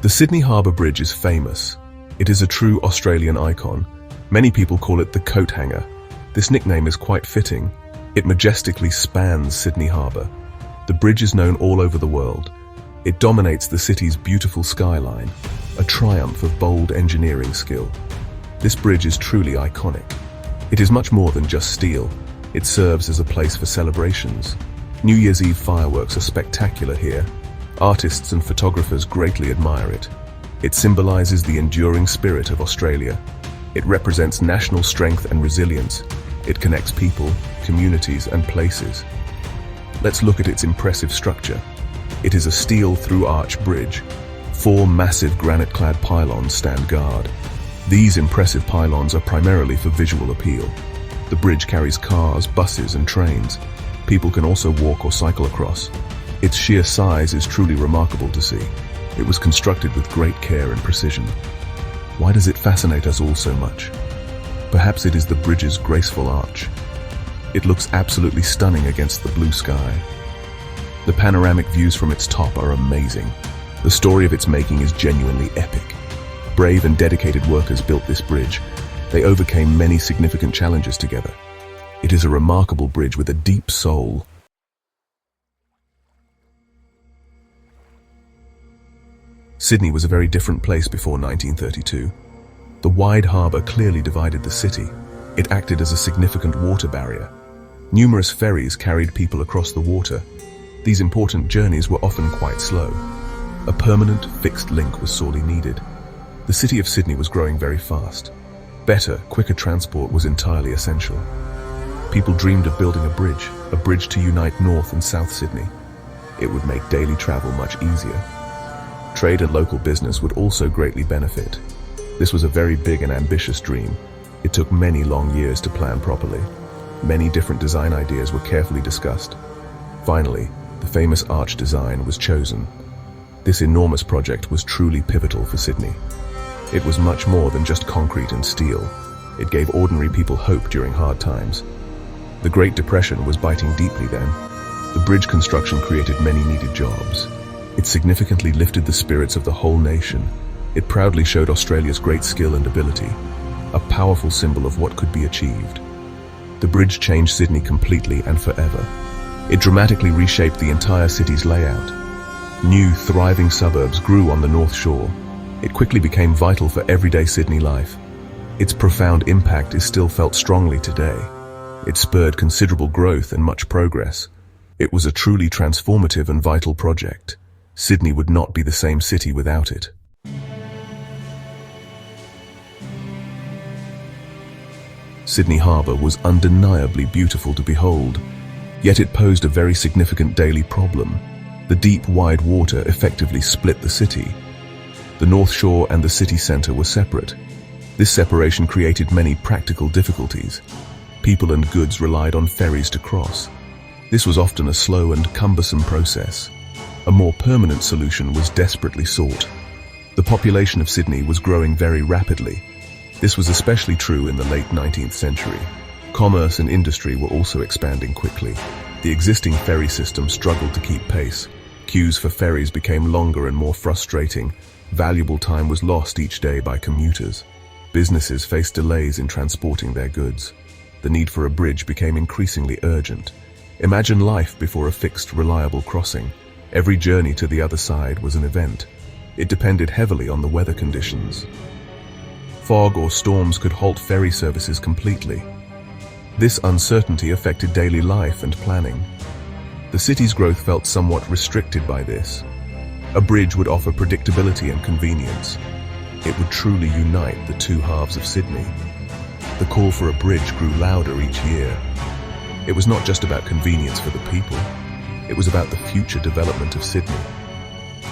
The Sydney Harbour Bridge is famous. It is a true Australian icon. Many people call it the coat hanger. This nickname is quite fitting. It majestically spans Sydney Harbour. The bridge is known all over the world. It dominates the city's beautiful skyline, a triumph of bold engineering skill. This bridge is truly iconic. It is much more than just steel. It serves as a place for celebrations. New Year's Eve fireworks are spectacular here. Artists and photographers greatly admire it. It symbolizes the enduring spirit of Australia. It represents national strength and resilience. It connects people, communities, and places. Let's look at its impressive structure. It is a steel through-arch bridge. 4 massive granite-clad pylons stand guard. These impressive pylons are primarily for visual appeal. The bridge carries cars, buses, and trains. People can also walk or cycle across. Its sheer size is truly remarkable to see. It was constructed with great care and precision. Why does it fascinate us all so much? Perhaps it is the bridge's graceful arch. It looks absolutely stunning against the blue sky. The panoramic views from its top are amazing. The story of its making is genuinely epic. Brave and dedicated workers built this bridge. They overcame many significant challenges together. It is a remarkable bridge with a deep soul. Sydney was a very different place before 1932. The wide harbour clearly divided the city. It acted as a significant water barrier. Numerous ferries carried people across the water. These important journeys were often quite slow. A permanent, fixed link was sorely needed. The city of Sydney was growing very fast. Better, quicker transport was entirely essential. People dreamed of building a bridge to unite North and South Sydney. It would make daily travel much easier. Trade and local business would also greatly benefit. This was a very big and ambitious dream. It took many long years to plan properly. Many different design ideas were carefully discussed. Finally, the famous arch design was chosen. This enormous project was truly pivotal for Sydney. It was much more than just concrete and steel. It gave ordinary people hope during hard times. The Great Depression was biting deeply then. The bridge construction created many needed jobs. It significantly lifted the spirits of the whole nation. It proudly showed Australia's great skill and ability, a powerful symbol of what could be achieved. The bridge changed Sydney completely and forever. It dramatically reshaped the entire city's layout. New, thriving suburbs grew on the North Shore. It quickly became vital for everyday Sydney life. Its profound impact is still felt strongly today. It spurred considerable growth and much progress. It was a truly transformative and vital project. Sydney would not be the same city without it. Sydney Harbour was undeniably beautiful to behold, yet it posed a very significant daily problem. The deep, wide water effectively split the city. The North Shore and the city centre were separate. This separation created many practical difficulties. People and goods relied on ferries to cross. This was often a slow and cumbersome process. A more permanent solution was desperately sought. The population of Sydney was growing very rapidly. This was especially true in the late 19th century. Commerce and industry were also expanding quickly. The existing ferry system struggled to keep pace. Queues for ferries became longer and more frustrating. Valuable time was lost each day by commuters. Businesses faced delays in transporting their goods. The need for a bridge became increasingly urgent. Imagine life before a fixed, reliable crossing. Every journey to the other side was an event. It depended heavily on the weather conditions. Fog or storms could halt ferry services completely. This uncertainty affected daily life and planning. The city's growth felt somewhat restricted by this. A bridge would offer predictability and convenience. It would truly unite the two halves of Sydney. The call for a bridge grew louder each year. It was not just about convenience for the people. It was about the future development of Sydney.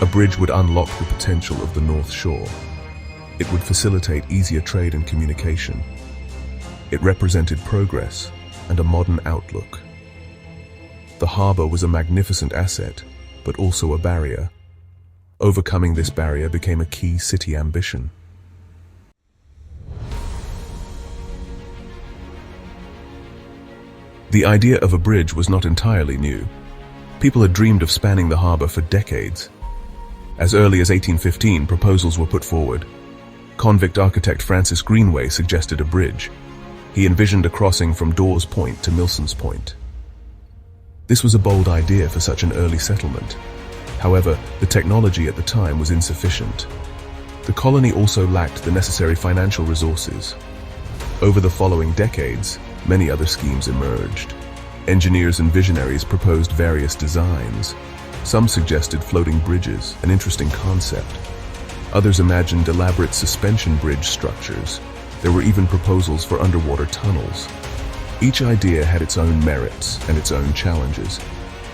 A bridge would unlock the potential of the North Shore. It would facilitate easier trade and communication. It represented progress and a modern outlook. The harbour was a magnificent asset, but also a barrier. Overcoming this barrier became a key city ambition. The idea of a bridge was not entirely new. People had dreamed of spanning the harbour for decades. As early as 1815, proposals were put forward. Convict architect Francis Greenway suggested a bridge. He envisioned a crossing from Dawes Point to Milson's Point. This was a bold idea for such an early settlement. However, the technology at the time was insufficient. The colony also lacked the necessary financial resources. Over the following decades, many other schemes emerged. Engineers and visionaries proposed various designs. Some suggested floating bridges, an interesting concept. Others imagined elaborate suspension bridge structures. There were even proposals for underwater tunnels. Each idea had its own merits and its own challenges.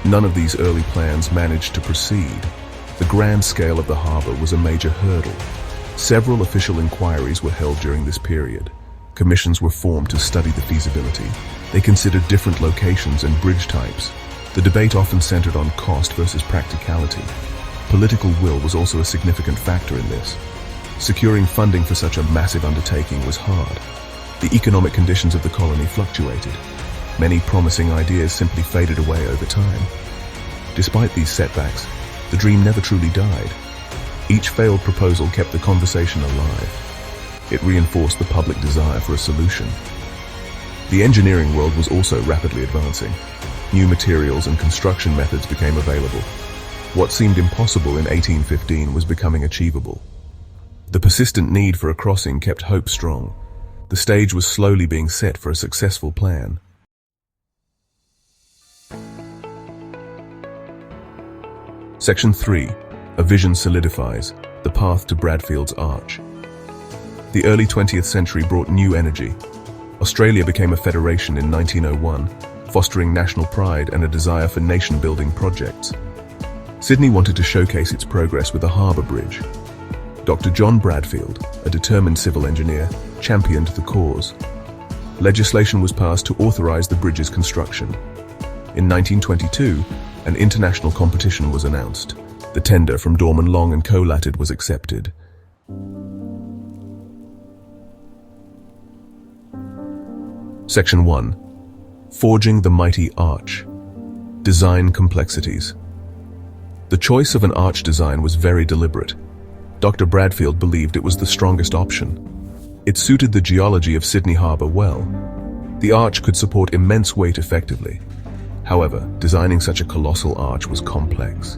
None of these early plans managed to proceed. The grand scale of the harbour was a major hurdle. Several official inquiries were held during this period. Commissions were formed to study the feasibility. They considered different locations and bridge types. The debate often centered on cost versus practicality. Political will was also a significant factor in this. Securing funding for such a massive undertaking was hard. The economic conditions of the colony fluctuated. Many promising ideas simply faded away over time. Despite these setbacks, the dream never truly died. Each failed proposal kept the conversation alive. It reinforced the public desire for a solution. The engineering world was also rapidly advancing. New materials and construction methods became available. What seemed impossible in 1815 was becoming achievable. The persistent need for a crossing kept hope strong. The stage was slowly being set for a successful plan. Section 3. A vision solidifies, the path to Bradfield's Arch. The early 20th century brought new energy. Australia became a federation in 1901, fostering national pride and a desire for nation-building projects. Sydney wanted to showcase its progress with a harbour bridge. Dr. John Bradfield, a determined civil engineer, championed the cause. Legislation was passed to authorise the bridge's construction. In 1922, an international competition was announced. The tender from Dorman Long and Co-Limited was accepted. Section 1. Forging the Mighty Arch. Design complexities. The choice of an arch design was very deliberate. Dr. Bradfield believed it was the strongest option. It suited the geology of Sydney Harbour well. The arch could support immense weight effectively. However, designing such a colossal arch was complex.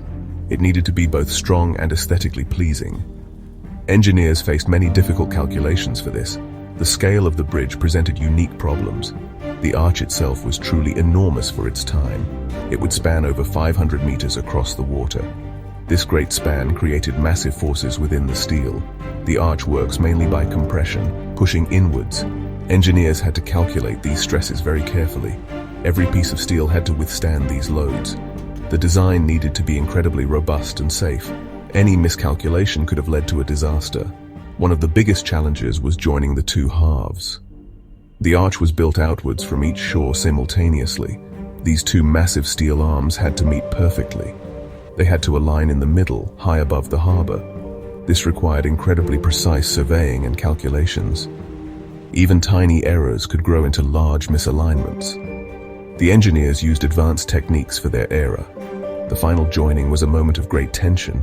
It needed to be both strong and aesthetically pleasing. Engineers faced many difficult calculations for this. The scale of the bridge presented unique problems. The arch itself was truly enormous for its time. It would span over 500 meters across the water. This great span created massive forces within the steel. The arch works mainly by compression, pushing inwards. Engineers had to calculate these stresses very carefully. Every piece of steel had to withstand these loads. The design needed to be incredibly robust and safe. Any miscalculation could have led to a disaster. One of the biggest challenges was joining the two halves. The arch was built outwards from each shore simultaneously. These two massive steel arms had to meet perfectly. They had to align in the middle, high above the harbour. This required incredibly precise surveying and calculations. Even tiny errors could grow into large misalignments. The engineers used advanced techniques for their era. The final joining was a moment of great tension.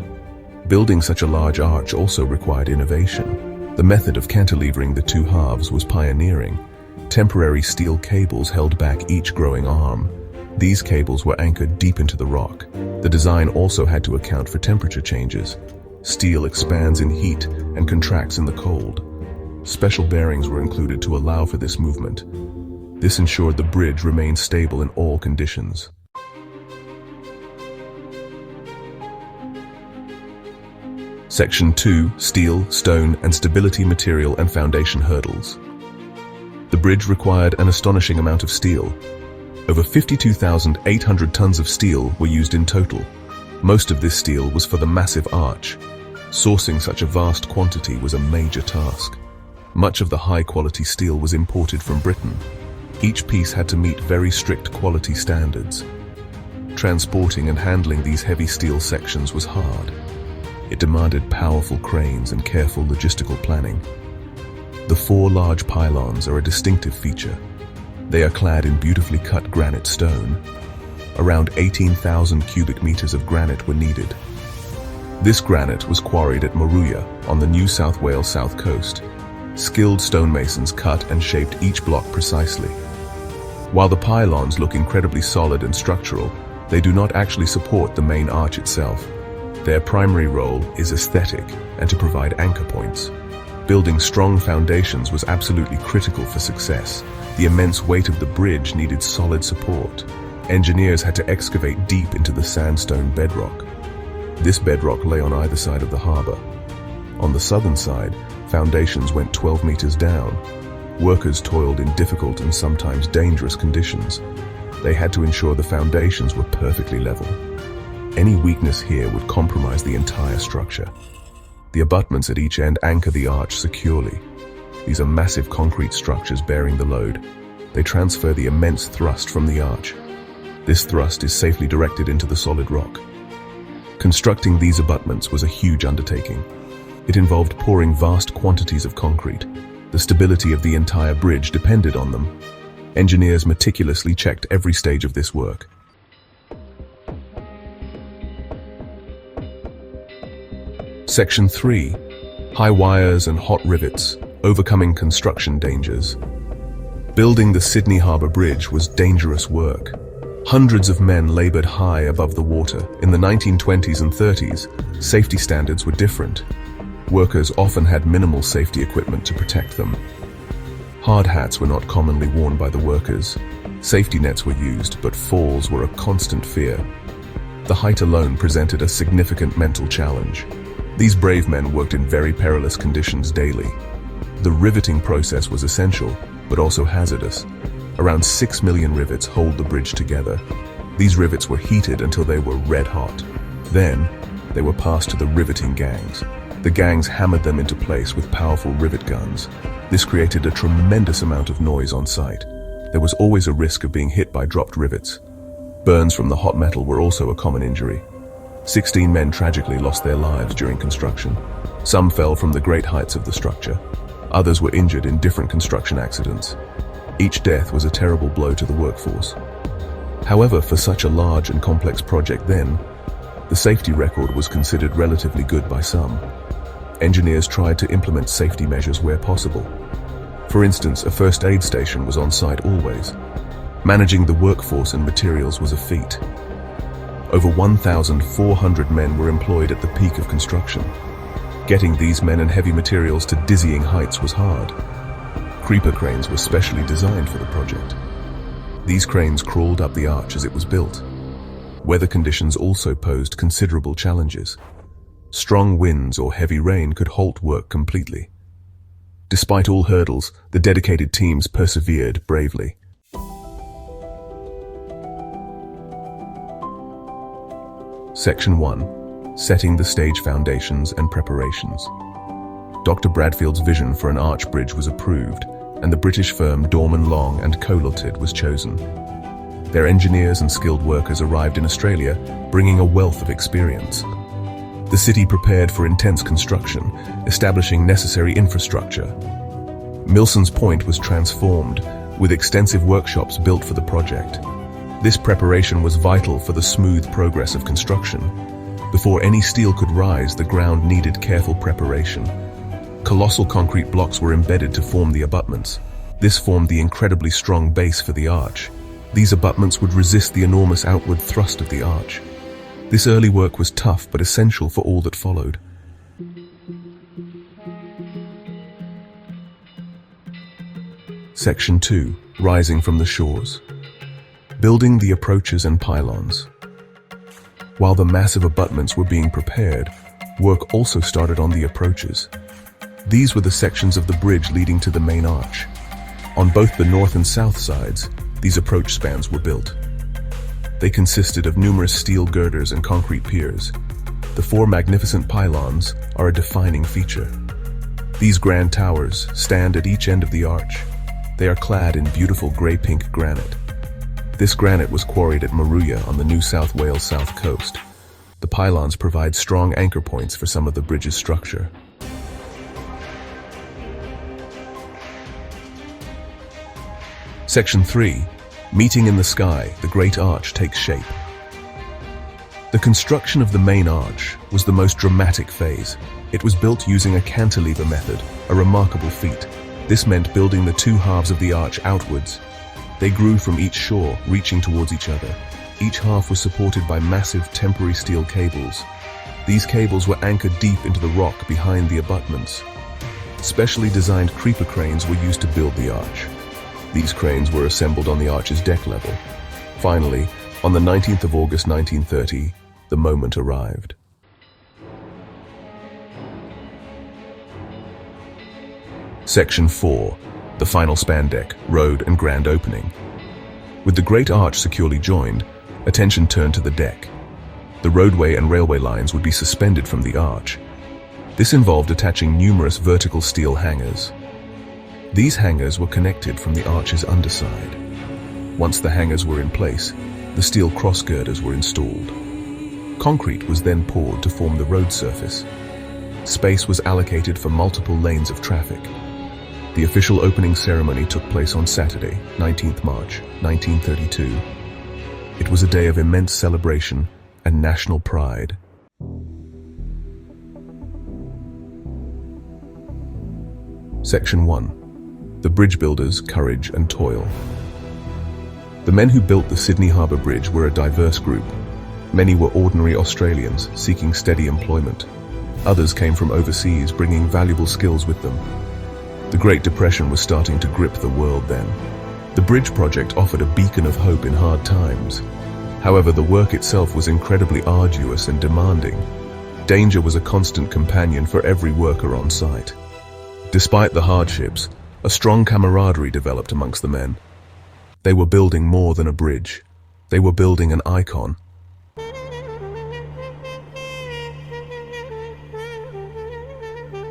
Building such a large arch also required innovation. The method of cantilevering the two halves was pioneering. Temporary steel cables held back each growing arm. These cables were anchored deep into the rock. The design also had to account for temperature changes. Steel expands in heat and contracts in the cold. Special bearings were included to allow for this movement. This ensured the bridge remained stable in all conditions. Section 2. Steel, stone, and stability material and foundation hurdles. The bridge required an astonishing amount of steel. Over 52,800 tons of steel were used in total. Most of this steel was for the massive arch. Sourcing such a vast quantity was a major task. Much of the high-quality steel was imported from Britain. Each piece had to meet very strict quality standards. Transporting and handling these heavy steel sections was hard. It demanded powerful cranes and careful logistical planning. The 4 large pylons are a distinctive feature. They are clad in beautifully cut granite stone. Around 18,000 cubic meters of granite were needed. This granite was quarried at Moruya on the New South Wales south coast. Skilled stonemasons cut and shaped each block precisely. While the pylons look incredibly solid and structural, they do not actually support the main arch itself. Their primary role is aesthetic and to provide anchor points. Building strong foundations was absolutely critical for success. The immense weight of the bridge needed solid support. Engineers had to excavate deep into the sandstone bedrock. This bedrock lay on either side of the harbour. On the southern side, foundations went 12 meters down. Workers toiled in difficult and sometimes dangerous conditions. They had to ensure the foundations were perfectly level. Any weakness here would compromise the entire structure. The abutments at each end anchor the arch securely. These are massive concrete structures bearing the load. They transfer the immense thrust from the arch. This thrust is safely directed into the solid rock. Constructing these abutments was a huge undertaking. It involved pouring vast quantities of concrete. The stability of the entire bridge depended on them. Engineers meticulously checked every stage of this work. Section 3. High wires and hot rivets, overcoming construction dangers. Building the Sydney Harbour Bridge was dangerous work. Hundreds of men labored high above the water. In the 1920s and 30s, safety standards were different. Workers often had minimal safety equipment to protect them. Hard hats were not commonly worn by the workers. Safety nets were used, but falls were a constant fear. The height alone presented a significant mental challenge. These brave men worked in very perilous conditions daily. The riveting process was essential, but also hazardous. Around 6 million rivets hold the bridge together. These rivets were heated until they were red hot. Then, they were passed to the riveting gangs. The gangs hammered them into place with powerful rivet guns. This created a tremendous amount of noise on site. There was always a risk of being hit by dropped rivets. Burns from the hot metal were also a common injury. 16 men tragically lost their lives during construction. Some fell from the great heights of the structure. Others were injured in different construction accidents. Each death was a terrible blow to the workforce. However, for such a large and complex project then, the safety record was considered relatively good by some. Engineers tried to implement safety measures where possible. For instance, a first aid station was on site always. Managing the workforce and materials was a feat. Over 1,400 men were employed at the peak of construction. Getting these men and heavy materials to dizzying heights was hard. Creeper cranes were specially designed for the project. These cranes crawled up the arch as it was built. Weather conditions also posed considerable challenges. Strong winds or heavy rain could halt work completely. Despite all hurdles, the dedicated teams persevered bravely. Section 1. Setting the stage foundations and preparations. Dr. Bradfield's vision for an arch bridge was approved, and the British firm Dorman Long and Co Ltd was chosen. Their engineers and skilled workers arrived in Australia, bringing a wealth of experience. The city prepared for intense construction, establishing necessary infrastructure. Milson's Point was transformed, with extensive workshops built for the project. This preparation was vital for the smooth progress of construction. Before any steel could rise, the ground needed careful preparation. Colossal concrete blocks were embedded to form the abutments. This formed the incredibly strong base for the arch. These abutments would resist the enormous outward thrust of the arch. This early work was tough but essential for all that followed. Section 2. Rising from the shores. Building the approaches and pylons. While the massive abutments were being prepared, work also started on the approaches. These were the sections of the bridge leading to the main arch. On both the north and south sides, these approach spans were built. They consisted of numerous steel girders and concrete piers. The 4 magnificent pylons are a defining feature. These grand towers stand at each end of the arch. They are clad in beautiful grey-pink granite. This granite was quarried at Moruya on the New South Wales south coast. The pylons provide strong anchor points for some of the bridge's structure. Section 3. Meeting in the sky, the Great Arch takes shape. The construction of the main arch was the most dramatic phase. It was built using a cantilever method, a remarkable feat. This meant building the two halves of the arch outwards. They grew from each shore, reaching towards each other. Each half was supported by massive temporary steel cables. These cables were anchored deep into the rock behind the abutments. Specially designed creeper cranes were used to build the arch. These cranes were assembled on the arch's deck level. Finally, on the 19th of August 1930, the moment arrived. Section 4. The final span deck, road and grand opening. With the great arch securely joined, attention turned to the deck. The roadway and railway lines would be suspended from the arch. This involved attaching numerous vertical steel hangers. These hangers were connected from the arch's underside. Once the hangers were in place, the steel cross girders were installed. Concrete was then poured to form the road surface. Space was allocated for multiple lanes of traffic. The official opening ceremony took place on Saturday, 19th March, 1932. It was a day of immense celebration and national pride. Section 1. The Bridge Builders' Courage and Toil. The men who built the Sydney Harbour Bridge were a diverse group. Many were ordinary Australians seeking steady employment. Others came from overseas, bringing valuable skills with them. The Great Depression was starting to grip the world then. The bridge project offered a beacon of hope in hard times. However, the work itself was incredibly arduous and demanding. Danger was a constant companion for every worker on site. Despite the hardships, a strong camaraderie developed amongst the men. They were building more than a bridge. They were building an icon.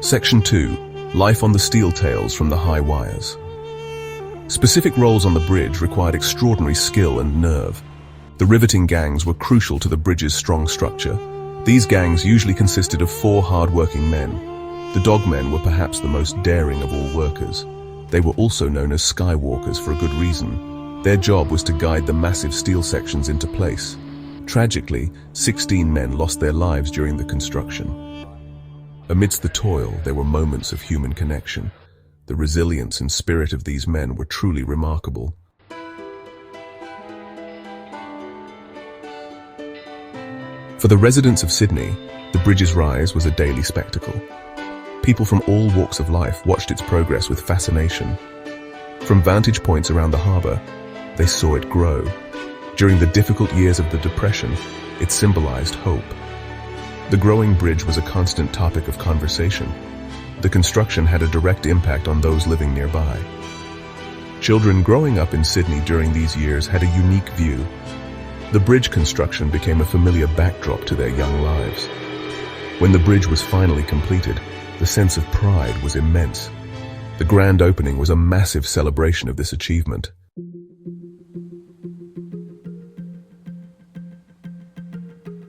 Section 2. Life on the steel tails from the high wires. Specific roles on the bridge required extraordinary skill and nerve. The riveting gangs were crucial to the bridge's strong structure. These gangs usually consisted of 4 hard-working men. The dogmen were perhaps the most daring of all workers. They were also known as skywalkers for a good reason. Their job was to guide the massive steel sections into place. Tragically, 16 men lost their lives during the construction. Amidst the toil, there were moments of human connection. The resilience and spirit of these men were truly remarkable. For the residents of Sydney, the bridge's rise was a daily spectacle. People from all walks of life watched its progress with fascination. From vantage points around the harbour, they saw it grow. During the difficult years of the Depression, it symbolized hope. The growing bridge was a constant topic of conversation. The construction had a direct impact on those living nearby. Children growing up in Sydney during these years had a unique view. The bridge construction became a familiar backdrop to their young lives. When the bridge was finally completed, the sense of pride was immense. The grand opening was a massive celebration of this achievement.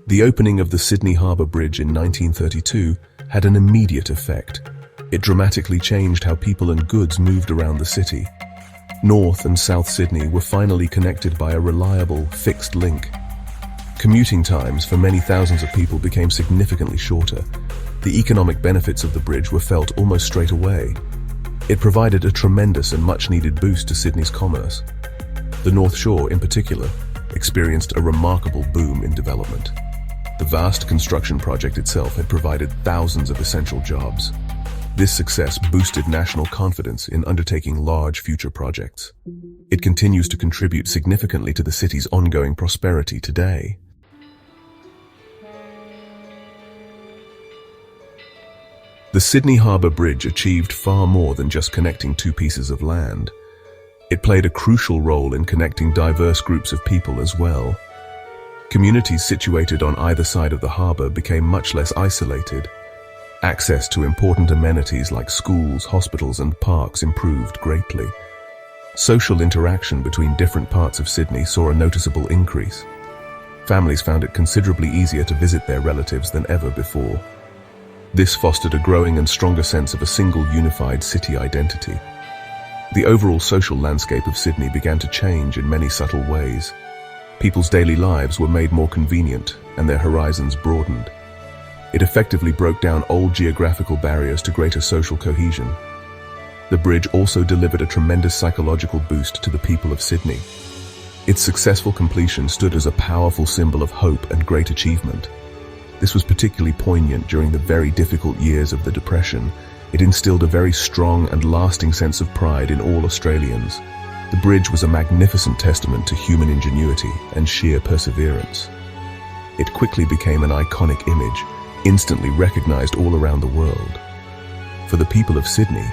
The opening of the Sydney Harbour Bridge in 1932 had an immediate effect. It dramatically changed how people and goods moved around the city. North and South Sydney were finally connected by a reliable, fixed link. Commuting times for many thousands of people became significantly shorter. The economic benefits of the bridge were felt almost straight away. It provided a tremendous and much-needed boost to Sydney's commerce. The North Shore, in particular, experienced a remarkable boom in development. The vast construction project itself had provided thousands of essential jobs. This success boosted national confidence in undertaking large future projects. It continues to contribute significantly to the city's ongoing prosperity today. The Sydney Harbour Bridge achieved far more than just connecting 2 pieces of land. It played a crucial role in connecting diverse groups of people as well. Communities situated on either side of the harbour became much less isolated. Access to important amenities like schools, hospitals and parks improved greatly. Social interaction between different parts of Sydney saw a noticeable increase. Families found it considerably easier to visit their relatives than ever before. This fostered a growing and stronger sense of a single unified city identity. The overall social landscape of Sydney began to change in many subtle ways. People's daily lives were made more convenient and their horizons broadened. It effectively broke down old geographical barriers to greater social cohesion. The bridge also delivered a tremendous psychological boost to the people of Sydney. Its successful completion stood as a powerful symbol of hope and great achievement. This was particularly poignant during the very difficult years of the Depression. It instilled a very strong and lasting sense of pride in all Australians. The bridge was a magnificent testament to human ingenuity and sheer perseverance. It quickly became an iconic image, instantly recognized all around the world. For the people of Sydney,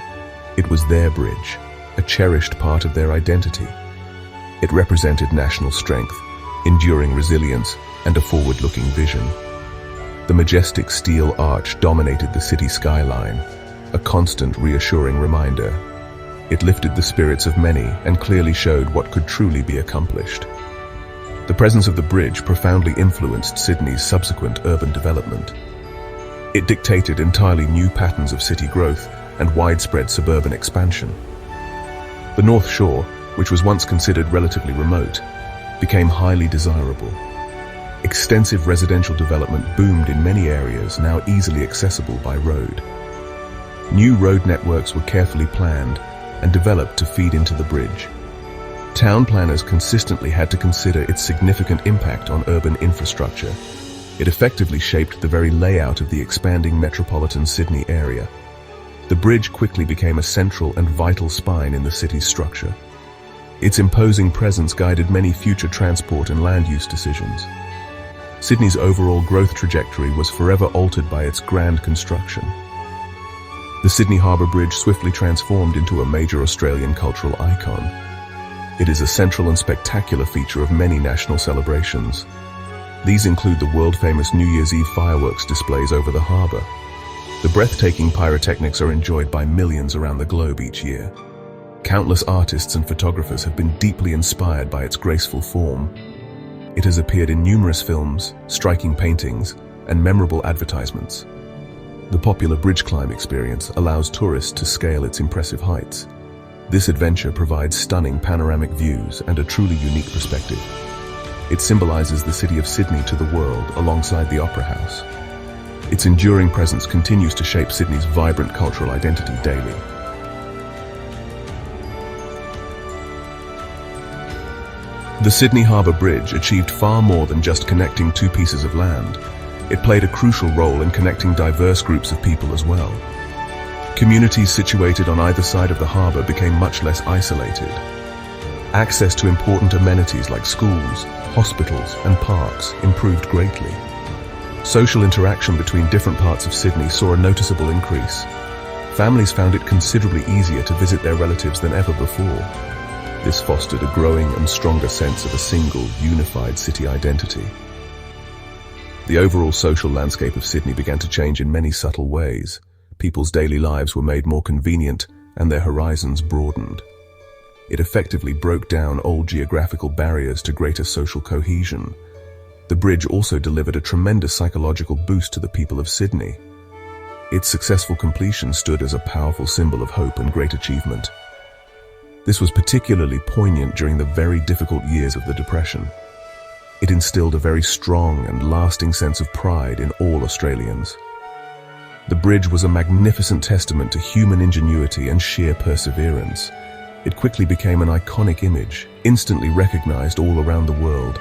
it was their bridge, a cherished part of their identity. It represented national strength, enduring resilience, and a forward-looking vision. The majestic steel arch dominated the city skyline, a constant reassuring reminder. It lifted the spirits of many and clearly showed what could truly be accomplished. The presence of the bridge profoundly influenced Sydney's subsequent urban development. It dictated entirely new patterns of city growth and widespread suburban expansion. The North Shore, which was once considered relatively remote, became highly desirable. Extensive residential development boomed in many areas now easily accessible by road. New road networks were carefully planned and developed to feed into the bridge. Town planners consistently had to consider its significant impact on urban infrastructure. It effectively shaped the very layout of the expanding metropolitan Sydney area. The bridge quickly became a central and vital spine in the city's structure. Its imposing presence guided many future transport and land use decisions. Sydney's overall growth trajectory was forever altered by its grand construction. The Sydney Harbour Bridge swiftly transformed into a major Australian cultural icon. It is a central and spectacular feature of many national celebrations. These include the world-famous New Year's Eve fireworks displays over the harbour. The breathtaking pyrotechnics are enjoyed by millions around the globe each year. Countless artists and photographers have been deeply inspired by its graceful form. It has appeared in numerous films, striking paintings, and memorable advertisements. The popular bridge climb experience allows tourists to scale its impressive heights. This adventure provides stunning panoramic views and a truly unique perspective. It symbolizes the city of Sydney to the world alongside the Opera House. Its enduring presence continues to shape Sydney's vibrant cultural identity daily. The Sydney Harbour Bridge achieved far more than just connecting two pieces of land. It played a crucial role in connecting diverse groups of people as well. Communities situated on either side of the harbour became much less isolated. Access to important amenities like schools, hospitals, and parks improved greatly. Social interaction between different parts of Sydney saw a noticeable increase. Families found it considerably easier to visit their relatives than ever before. This fostered a growing and stronger sense of a single, unified city identity. The overall social landscape of Sydney began to change in many subtle ways. People's daily lives were made more convenient and their horizons broadened. It effectively broke down old geographical barriers to greater social cohesion. The bridge also delivered a tremendous psychological boost to the people of Sydney. Its successful completion stood as a powerful symbol of hope and great achievement. This was particularly poignant during the very difficult years of the Depression. It instilled a very strong and lasting sense of pride in all Australians. The bridge was a magnificent testament to human ingenuity and sheer perseverance. It quickly became an iconic image, instantly recognized all around the world.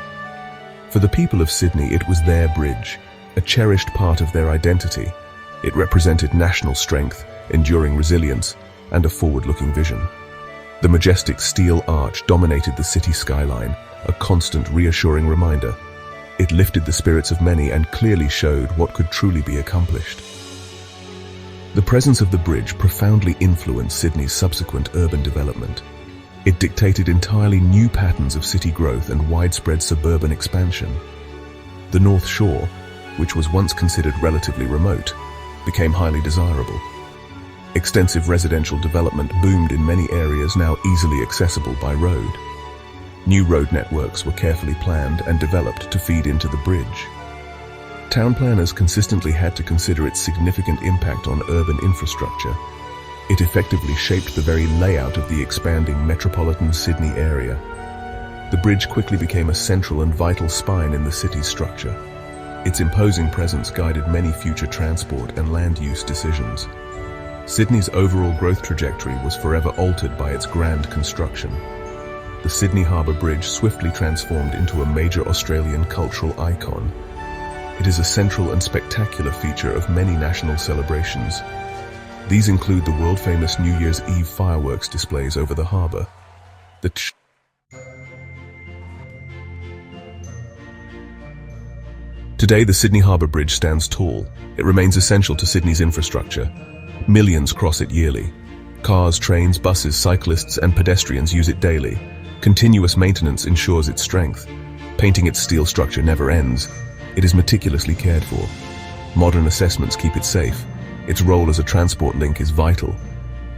For the people of Sydney, it was their bridge, a cherished part of their identity. It represented national strength, enduring resilience, and a forward-looking vision. The majestic steel arch dominated the city skyline, a constant reassuring reminder. It lifted the spirits of many and clearly showed what could truly be accomplished. The presence of the bridge profoundly influenced Sydney's subsequent urban development. It dictated entirely new patterns of city growth and widespread suburban expansion. The North Shore, which was once considered relatively remote, became highly desirable. Extensive residential development boomed in many areas now easily accessible by road. New road networks were carefully planned and developed to feed into the bridge. Town planners consistently had to consider its significant impact on urban infrastructure. It effectively shaped the very layout of the expanding metropolitan Sydney area. The bridge quickly became a central and vital spine in the city's structure. Its imposing presence guided many future transport and land use decisions. Sydney's overall growth trajectory was forever altered by its grand construction. The Sydney Harbour Bridge swiftly transformed into a major Australian cultural icon. It is a central and spectacular feature of many national celebrations. These include the world-famous New Year's Eve fireworks displays over the harbour. Today, the Sydney Harbour Bridge stands tall. It remains essential to Sydney's infrastructure. Millions cross it yearly. Cars, trains, buses, cyclists, and pedestrians use it daily. Continuous maintenance ensures its strength. Painting its steel structure never ends. It is meticulously cared for. Modern assessments keep it safe. Its role as a transport link is vital.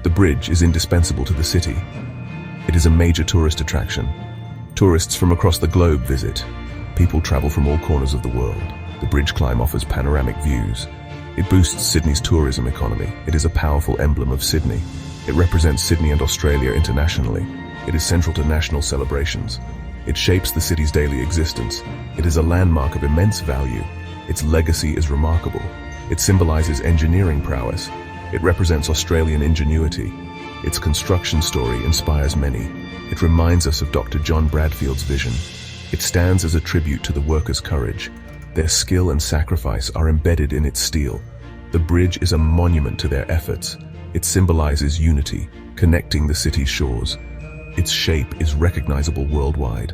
The bridge is indispensable to the city. It is a major tourist attraction. Tourists from across the globe visit. People travel from all corners of the world. The bridge climb offers panoramic views. It boosts Sydney's tourism economy. It is a powerful emblem of Sydney. It represents Sydney and Australia internationally. It is central to national celebrations. It shapes the city's daily existence. It is a landmark of immense value. Its legacy is remarkable. It symbolizes engineering prowess. It represents Australian ingenuity. Its construction story inspires many. It reminds us of Dr. John Bradfield's vision. It stands as a tribute to the workers' courage. Their skill and sacrifice are embedded in its steel. The bridge is a monument to their efforts. It symbolizes unity, connecting the city's shores. Its shape is recognizable worldwide.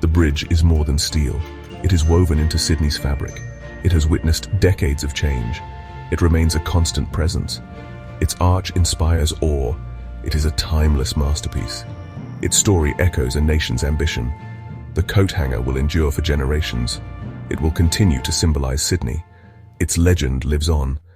The bridge is more than steel. It is woven into Sydney's fabric. It has witnessed decades of change. It remains a constant presence. Its arch inspires awe. It is a timeless masterpiece. Its story echoes a nation's ambition. The coat hanger will endure for generations. It will continue to symbolize Sydney. Its legend lives on.